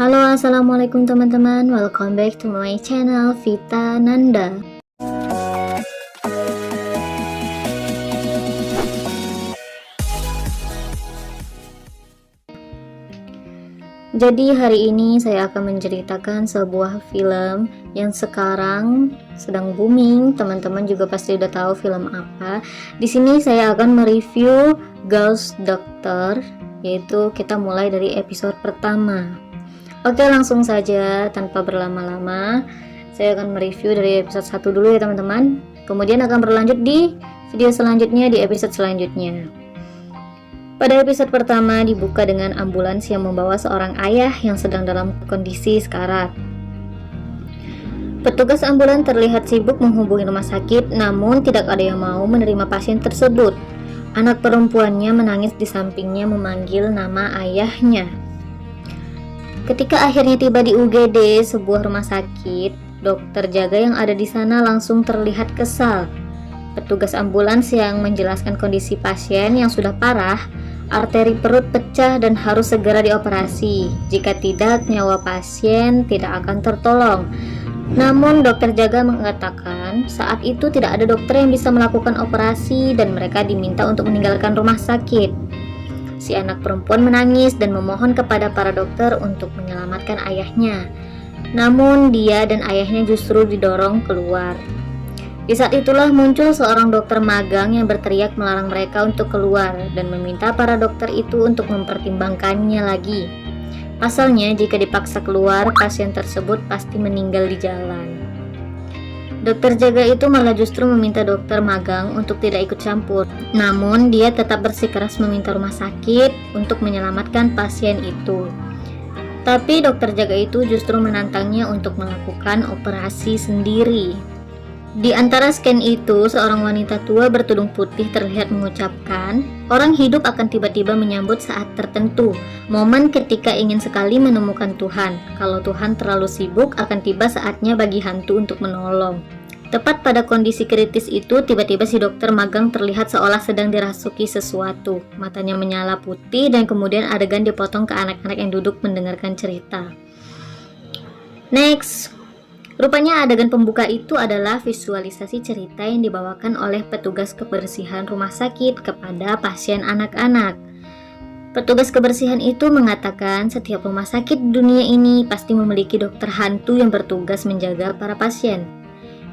Halo, assalamualaikum teman-teman. Welcome back to my channel Vita Nanda. Jadi hari ini saya akan menceritakan sebuah film yang sekarang sedang booming. Teman-teman juga pasti udah tahu film apa. Di sini saya akan mereview Ghost Doctor, yaitu kita mulai dari episode pertama. Oke, langsung saja tanpa berlama-lama. Saya akan mereview dari episode 1 dulu ya teman-teman. Kemudian akan berlanjut di video selanjutnya di episode selanjutnya. Pada episode pertama dibuka dengan ambulans yang membawa seorang ayah yang sedang dalam kondisi sekarat. Petugas ambulans terlihat sibuk menghubungi rumah sakit, namun tidak ada yang mau menerima pasien tersebut. Anak perempuannya menangis di sampingnya memanggil nama ayahnya. Ketika akhirnya tiba di UGD, sebuah rumah sakit, dokter jaga yang ada di sana langsung terlihat kesal. Petugas ambulans yang menjelaskan kondisi pasien yang sudah parah, arteri perut pecah dan harus segera dioperasi. Jika tidak, nyawa pasien tidak akan tertolong. Namun dokter jaga mengatakan saat itu tidak ada dokter yang bisa melakukan operasi dan mereka diminta untuk meninggalkan rumah sakit. Si anak perempuan menangis dan memohon kepada para dokter untuk menyelamatkan ayahnya. Namun dia dan ayahnya justru didorong keluar. Di saat itulah muncul seorang dokter magang yang berteriak melarang mereka untuk keluar dan meminta para dokter itu untuk mempertimbangkannya lagi. Pasalnya, jika dipaksa keluar, pasien tersebut pasti meninggal di jalan. Dokter jaga itu malah justru meminta dokter magang untuk tidak ikut campur. Namun, dia tetap bersikeras meminta rumah sakit untuk menyelamatkan pasien itu. Tapi dokter jaga itu justru menantangnya untuk melakukan operasi sendiri. Di antara scan itu, seorang wanita tua bertudung putih terlihat mengucapkan, orang hidup akan tiba-tiba menyambut saat tertentu, momen ketika ingin sekali menemukan Tuhan. Kalau Tuhan terlalu sibuk, akan tiba saatnya bagi hantu untuk menolong. Tepat pada kondisi kritis itu, tiba-tiba si dokter magang terlihat seolah sedang dirasuki sesuatu. Matanya menyala putih dan kemudian adegan dipotong ke anak-anak yang duduk mendengarkan cerita. Next. Rupanya adegan pembuka itu adalah visualisasi cerita yang dibawakan oleh petugas kebersihan rumah sakit kepada pasien anak-anak. Petugas kebersihan itu mengatakan setiap rumah sakit di dunia ini pasti memiliki dokter hantu yang bertugas menjaga para pasien.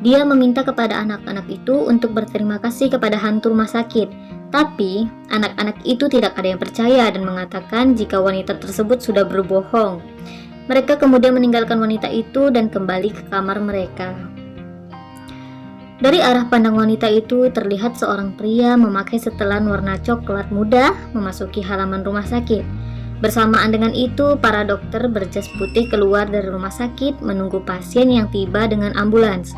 Dia meminta kepada anak-anak itu untuk berterima kasih kepada hantu rumah sakit. Tapi anak-anak itu tidak ada yang percaya dan mengatakan jika wanita tersebut sudah berbohong. Mereka kemudian meninggalkan wanita itu dan kembali ke kamar mereka. Dari arah pandang wanita itu terlihat seorang pria memakai setelan warna coklat muda memasuki halaman rumah sakit. Bersamaan dengan itu, para dokter berjas putih keluar dari rumah sakit menunggu pasien yang tiba dengan ambulans.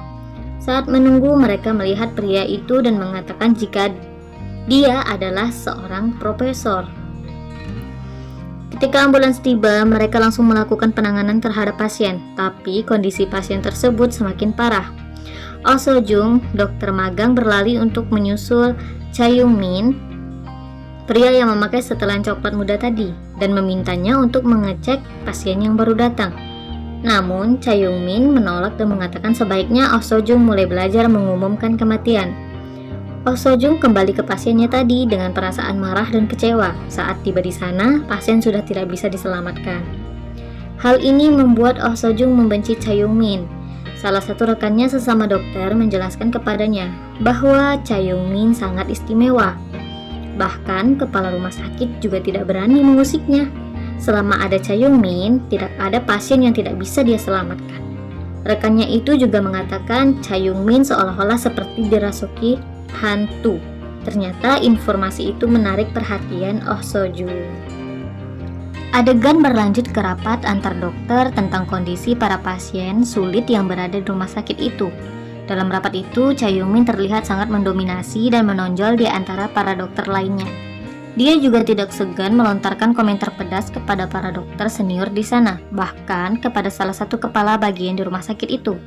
Saat menunggu, mereka melihat pria itu dan mengatakan jika dia adalah seorang profesor. Ketika ambulans tiba, mereka langsung melakukan penanganan terhadap pasien, tapi kondisi pasien tersebut semakin parah. Oh Seo-jung, dokter magang berlari untuk menyusul Cha Young-min, pria yang memakai setelan coklat muda tadi, dan memintanya untuk mengecek pasien yang baru datang. Namun, Cha Young-min menolak dan mengatakan sebaiknya Oh Seo-jung mulai belajar mengumumkan kematian. Oh Seo-jung kembali ke pasiennya tadi dengan perasaan marah dan kecewa. Saat tiba di sana, pasien sudah tidak bisa diselamatkan. Hal ini membuat Oh Seo-jung membenci Cha Young-min. Salah satu rekannya sesama dokter menjelaskan kepadanya bahwa Cha Young-min sangat istimewa. Bahkan kepala rumah sakit juga tidak berani mengusiknya. Selama ada Cha Young-min, tidak ada pasien yang tidak bisa dia selamatkan. Rekannya itu juga mengatakan Cha Young-min seolah-olah seperti dirasuki hantu. Ternyata informasi itu menarik perhatian Oh Seo-jung. Adegan berlanjut ke rapat antar dokter tentang kondisi para pasien sulit yang berada di rumah sakit itu. Dalam rapat itu, Cha Young-min terlihat sangat mendominasi dan menonjol di antara para dokter lainnya. Dia juga tidak segan melontarkan komentar pedas kepada para dokter senior di sana, bahkan kepada salah satu kepala bagian di rumah sakit itu.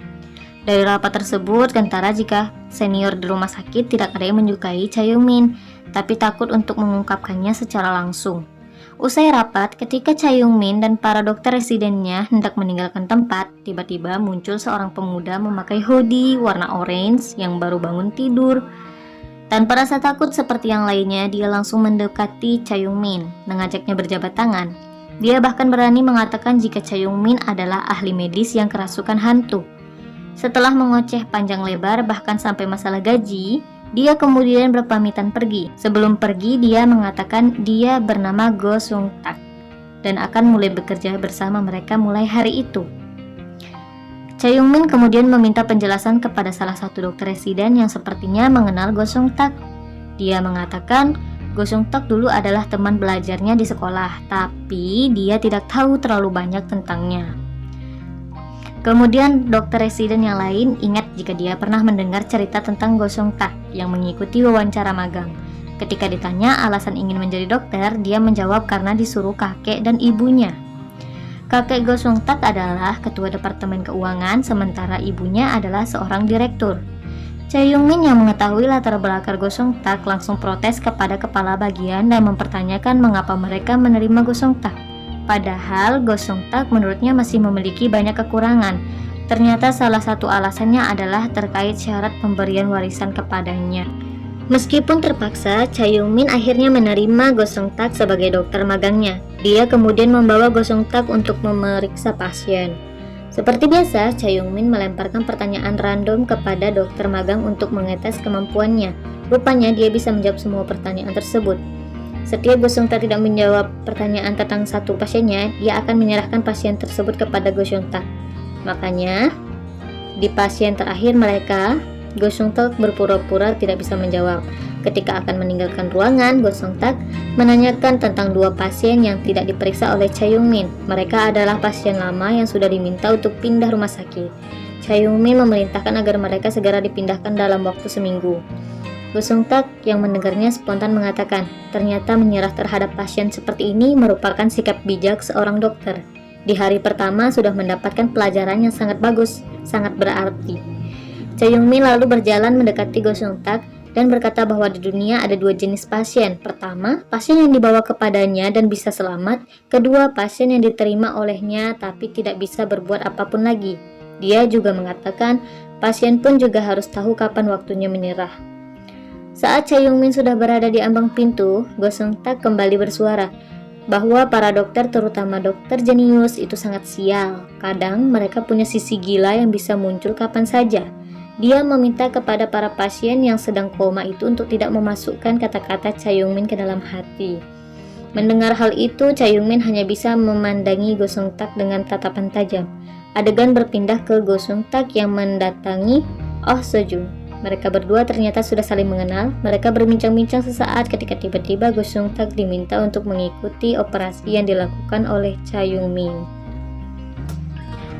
Dari rapat tersebut, kentara jika senior di rumah sakit tidak ada yang menyukai Cha Young-min, tapi takut untuk mengungkapkannya secara langsung. Usai rapat, ketika Cha Yong-min dan para dokter residennya hendak meninggalkan tempat, tiba-tiba muncul seorang pemuda memakai hoodie warna orange yang baru bangun tidur. Tanpa rasa takut seperti yang lainnya, dia langsung mendekati Cha Yong-min, mengajaknya berjabat tangan. Dia bahkan berani mengatakan jika Cha Yong-min adalah ahli medis yang kerasukan hantu. Setelah mengoceh panjang lebar bahkan sampai masalah gaji, dia kemudian berpamitan pergi. Sebelum pergi, dia mengatakan dia bernama Go Sung-tak dan akan mulai bekerja bersama mereka mulai hari itu. Cha Yong-min kemudian meminta penjelasan kepada salah satu dokter residen yang sepertinya mengenal Go Sung-tak. Dia mengatakan Go Sung-tak dulu adalah teman belajarnya di sekolah, tapi dia tidak tahu terlalu banyak tentangnya. Kemudian dokter residen yang lain ingat jika dia pernah mendengar cerita tentang Go Sung-tak yang mengikuti wawancara magang. Ketika ditanya alasan ingin menjadi dokter, dia menjawab karena disuruh kakek dan ibunya. Kakek Go Sung-tak adalah ketua departemen keuangan, sementara ibunya adalah seorang direktur. Cha Yong-min yang mengetahui latar belakang Go Sung-tak langsung protes kepada kepala bagian dan mempertanyakan mengapa mereka menerima Go Sung-tak. Padahal Go Sung-tak menurutnya masih memiliki banyak kekurangan. Ternyata salah satu alasannya adalah terkait syarat pemberian warisan kepadanya. Meskipun terpaksa, Cha Yong-min akhirnya menerima Go Sung-tak sebagai dokter magangnya. Dia kemudian membawa Go Sung-tak untuk memeriksa pasien. Seperti biasa, Cha Yong-min melemparkan pertanyaan random kepada dokter magang untuk mengetes kemampuannya. Rupanya dia bisa menjawab semua pertanyaan tersebut. Setiap Go Sung-tak tidak menjawab pertanyaan tentang satu pasiennya, dia akan menyerahkan pasien tersebut kepada Go Sung-tak. Makanya, di pasien terakhir mereka, Go Sung-tak berpura-pura tidak bisa menjawab. Ketika akan meninggalkan ruangan, Go Sung-tak menanyakan tentang dua pasien yang tidak diperiksa oleh Cha Yong-min. Mereka adalah pasien lama yang sudah diminta untuk pindah rumah sakit. Cha Yong-min memerintahkan agar mereka segera dipindahkan dalam waktu seminggu. Go Sung-tak yang mendengarnya spontan mengatakan, ternyata menyerah terhadap pasien seperti ini merupakan sikap bijak seorang dokter. Di hari pertama sudah mendapatkan pelajaran yang sangat bagus, sangat berarti. Cha Yong-min lalu berjalan mendekati Go Sung-tak dan berkata bahwa di dunia ada dua jenis pasien. Pertama, pasien yang dibawa kepadanya dan bisa selamat. Kedua, pasien yang diterima olehnya tapi tidak bisa berbuat apapun lagi. Dia juga mengatakan, pasien pun juga harus tahu kapan waktunya menyerah. Saat Cha Yong-min sudah berada di ambang pintu, Go Sung-tak kembali bersuara bahwa para dokter, terutama dokter jenius, itu sangat sial. Kadang mereka punya sisi gila yang bisa muncul kapan saja. Dia meminta kepada para pasien yang sedang koma itu untuk tidak memasukkan kata-kata Cha Yong-min ke dalam hati. Mendengar hal itu, Cha Yong-min hanya bisa memandangi Go Sung-tak dengan tatapan tajam. Adegan berpindah ke Go Sung-tak yang mendatangi Oh Seo-jung. Mereka berdua ternyata sudah saling mengenal. Mereka berbincang-bincang sesaat ketika tiba-tiba Go Sung-tak diminta untuk mengikuti operasi yang dilakukan oleh Cha Yong-min.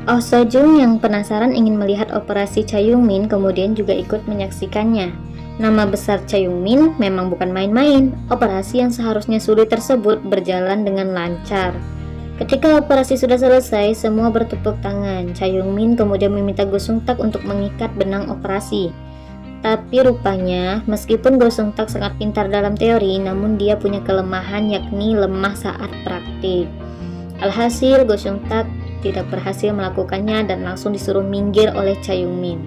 Oh Seo-jung yang penasaran ingin melihat operasi Cha Yong-min kemudian juga ikut menyaksikannya. Nama besar Cha Yong-min memang bukan main-main. Operasi yang seharusnya sulit tersebut berjalan dengan lancar. Ketika operasi sudah selesai, semua bertepuk tangan. Cha Yong-min kemudian meminta Go Sung-tak untuk mengikat benang operasi. Tapi rupanya, meskipun Go Sung-tak sangat pintar dalam teori, namun dia punya kelemahan yakni lemah saat praktik. Alhasil, Go Sung-tak tidak berhasil melakukannya dan langsung disuruh minggir oleh Cha Yong-min.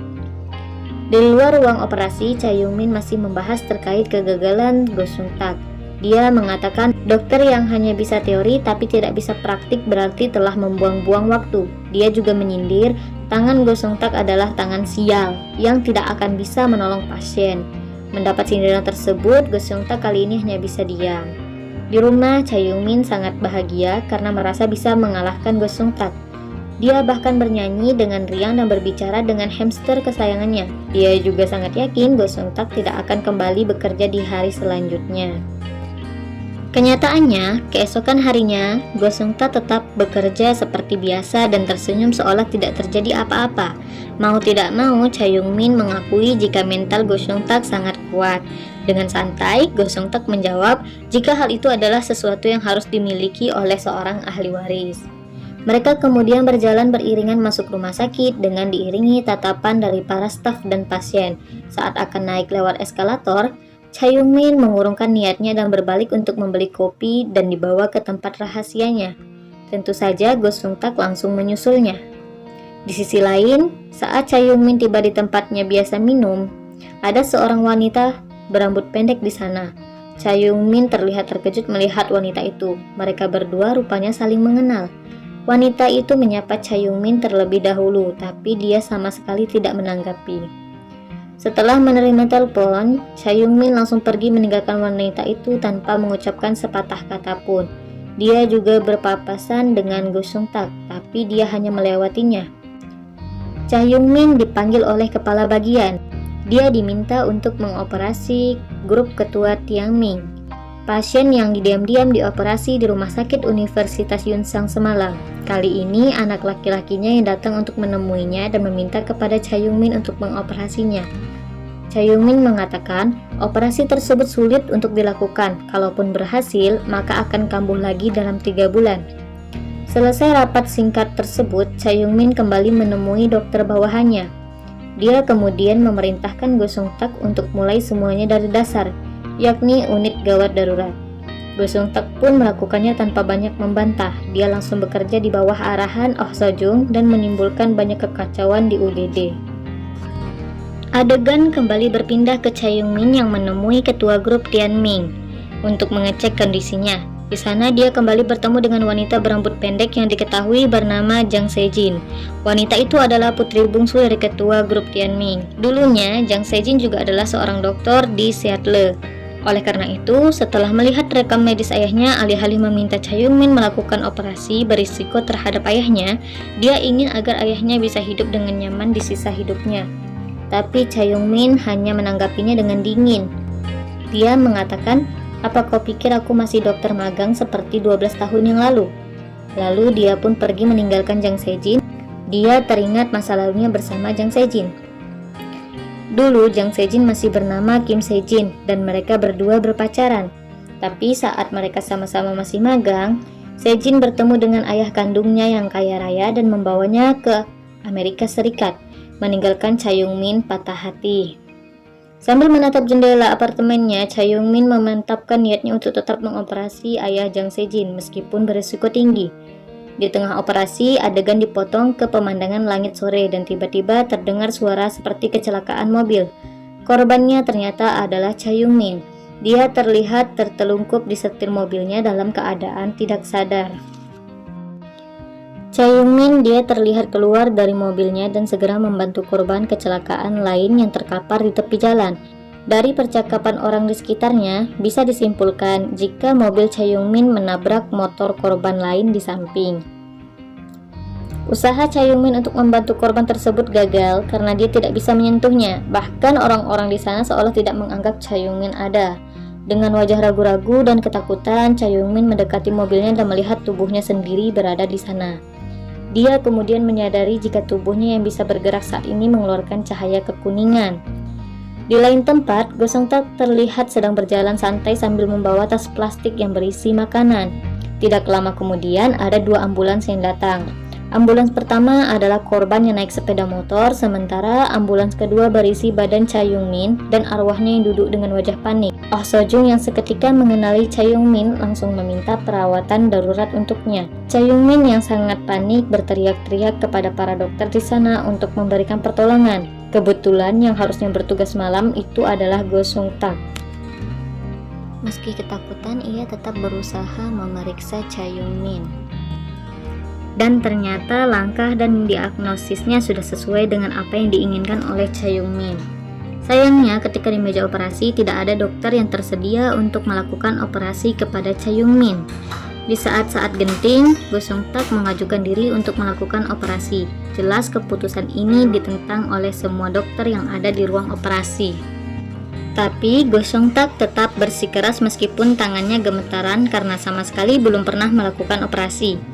Di luar ruang operasi, Cha Yong-min masih membahas terkait kegagalan Go Sung-tak. Dia mengatakan dokter yang hanya bisa teori tapi tidak bisa praktik berarti telah membuang-buang waktu. Dia juga menyindir tangan Go Sung-tak adalah tangan sial yang tidak akan bisa menolong pasien. Mendapat sindiran tersebut, Go Sung-tak kali ini hanya bisa diam. Di rumah, Cha Yong-min sangat bahagia karena merasa bisa mengalahkan Go Sung-tak. Dia bahkan bernyanyi dengan riang dan berbicara dengan hamster kesayangannya. Dia juga sangat yakin Go Sung-tak tidak akan kembali bekerja di hari selanjutnya. Kenyataannya, keesokan harinya, Go Sung-tak tetap bekerja seperti biasa dan tersenyum seolah tidak terjadi apa-apa. Mau tidak mau, Cha Yong-min mengakui jika mental Go Sung-tak sangat kuat. Dengan santai, Go Sung-tak menjawab jika hal itu adalah sesuatu yang harus dimiliki oleh seorang ahli waris. Mereka kemudian berjalan beriringan masuk rumah sakit dengan diiringi tatapan dari para staf dan pasien. Saat akan naik lewat eskalator, Cha Yong-min mengurungkan niatnya dan berbalik untuk membeli kopi dan dibawa ke tempat rahasianya. Tentu saja Go Sung-tak langsung menyusulnya. Di sisi lain, saat Cha Yong-min tiba di tempatnya biasa minum, ada seorang wanita berambut pendek di sana. Cha Yong-min terlihat terkejut melihat wanita itu. Mereka berdua rupanya saling mengenal. Wanita itu menyapa Cha Yong-min terlebih dahulu, tapi dia sama sekali tidak menanggapi. Setelah menerima telepon, Cha Yong-min langsung pergi meninggalkan wanita itu tanpa mengucapkan sepatah kata pun. Dia juga berpapasan dengan Go Sung-tak, tapi dia hanya melewatinya. Cha Yong-min dipanggil oleh kepala bagian. Dia diminta untuk mengoperasi grup ketua Tianming, pasien yang diam-diam dioperasi di Rumah Sakit Universitas Yunsang semalam. Kali ini anak laki-lakinya yang datang untuk menemuinya dan meminta kepada Cha Yong-min untuk mengoperasinya. Cha Yong-min mengatakan operasi tersebut sulit untuk dilakukan. Kalaupun berhasil, maka akan kambuh lagi dalam 3 bulan. Selesai rapat singkat tersebut, Cha Yong-min kembali menemui dokter bawahannya. Dia kemudian memerintahkan Go Sung-tak untuk mulai semuanya dari dasar, yakni unit gawat darurat. Go Sung-tak pun melakukannya tanpa banyak membantah. Dia langsung bekerja di bawah arahan Oh So-jung dan menimbulkan banyak kekacauan di UGD. Adegan kembali berpindah ke Cha Yong-min yang menemui ketua grup Tianming untuk mengecek kondisinya. Di sana dia kembali bertemu dengan wanita berambut pendek yang diketahui bernama Jang Se-jin. Wanita itu adalah putri bungsu dari ketua grup Tianming. Dulunya Jang Se-jin juga adalah seorang dokter di Seattle. Oleh karena itu, setelah melihat rekam medis ayahnya, alih-alih meminta Cha Yong-min melakukan operasi berisiko terhadap ayahnya, dia ingin agar ayahnya bisa hidup dengan nyaman di sisa hidupnya. Tapi Cha Yong-min hanya menanggapinya dengan dingin. Dia mengatakan, "Apa kau pikir aku masih dokter magang seperti 12 tahun yang lalu?" Lalu dia pun pergi meninggalkan Jang Se-jin. Dia teringat masa lalunya bersama Jang Se-jin. Dulu Jang Se-jin masih bernama Kim Se-jin dan mereka berdua berpacaran. Tapi saat mereka sama-sama masih magang, Se-jin bertemu dengan ayah kandungnya yang kaya raya dan membawanya ke Amerika Serikat, meninggalkan Cha Yong-min patah hati. Sambil menatap jendela apartemennya, Cha Yong-min memantapkan niatnya untuk tetap mengoperasi ayah Jang Se-jin meskipun berisiko tinggi. Di tengah operasi, adegan dipotong ke pemandangan langit sore dan tiba-tiba terdengar suara seperti kecelakaan mobil. Korbannya ternyata adalah Cha Yong-min. Dia terlihat tertelungkup di setir mobilnya dalam keadaan tidak sadar. Cha Yong-min dia terlihat keluar dari mobilnya dan segera membantu korban kecelakaan lain yang terkapar di tepi jalan. Dari percakapan orang di sekitarnya, bisa disimpulkan jika mobil Cha Yong-min menabrak motor korban lain di samping. Usaha Cha Yong-min untuk membantu korban tersebut gagal karena dia tidak bisa menyentuhnya. Bahkan orang-orang di sana seolah tidak menganggap Cha Yong-min ada. Dengan wajah ragu-ragu dan ketakutan, Cha Yong-min mendekati mobilnya dan melihat tubuhnya sendiri berada di sana. Dia kemudian menyadari jika tubuhnya yang bisa bergerak saat ini mengeluarkan cahaya kekuningan. Di lain tempat, Go Sung-tak terlihat sedang berjalan santai sambil membawa tas plastik yang berisi makanan. Tidak lama kemudian, ada 2 ambulans yang datang. Ambulans pertama adalah korban yang naik sepeda motor, sementara ambulans kedua berisi badan Cha Yong-min dan arwahnya yang duduk dengan wajah panik. Oh So-jung yang seketika mengenali Cha Yong-min langsung meminta perawatan darurat untuknya. Cha Yong-min yang sangat panik berteriak-teriak kepada para dokter di sana untuk memberikan pertolongan. Kebetulan yang harusnya bertugas malam itu adalah Go Sung-tak. Meski ketakutan, ia tetap berusaha memeriksa Cha Yong-min. Dan ternyata langkah dan diagnosisnya sudah sesuai dengan apa yang diinginkan oleh Cha Yong-min. Sayangnya ketika di meja operasi tidak ada dokter yang tersedia untuk melakukan operasi kepada Cha Yong-min. Di saat-saat genting, Go Sung-tak mengajukan diri untuk melakukan operasi. Jelas keputusan ini ditentang oleh semua dokter yang ada di ruang operasi. Tapi Go Sung-tak tetap bersikeras meskipun tangannya gemetaran karena sama sekali belum pernah melakukan operasi.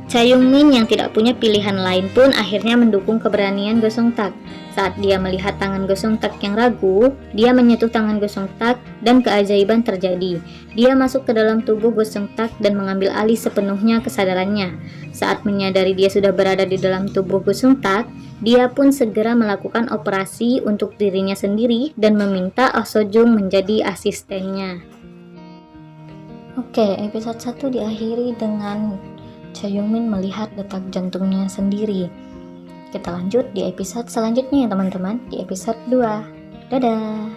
Cha Yong-min yang tidak punya pilihan lain pun akhirnya mendukung keberanian Go Sung-tak. Saat dia melihat tangan Go Sung-tak yang ragu, dia menyentuh tangan Go Sung-tak dan keajaiban terjadi. Dia masuk ke dalam tubuh Go Sung-tak dan mengambil alih sepenuhnya kesadarannya. Saat menyadari dia sudah berada di dalam tubuh Go Sung-tak, Dia pun segera melakukan operasi untuk dirinya sendiri dan meminta Oh Sojung menjadi asistennya. Oke, episode 1 diakhiri dengan Chaeyoungmin melihat detak jantungnya sendiri. Kita lanjut di episode selanjutnya ya teman-teman, di episode 2. Dadah!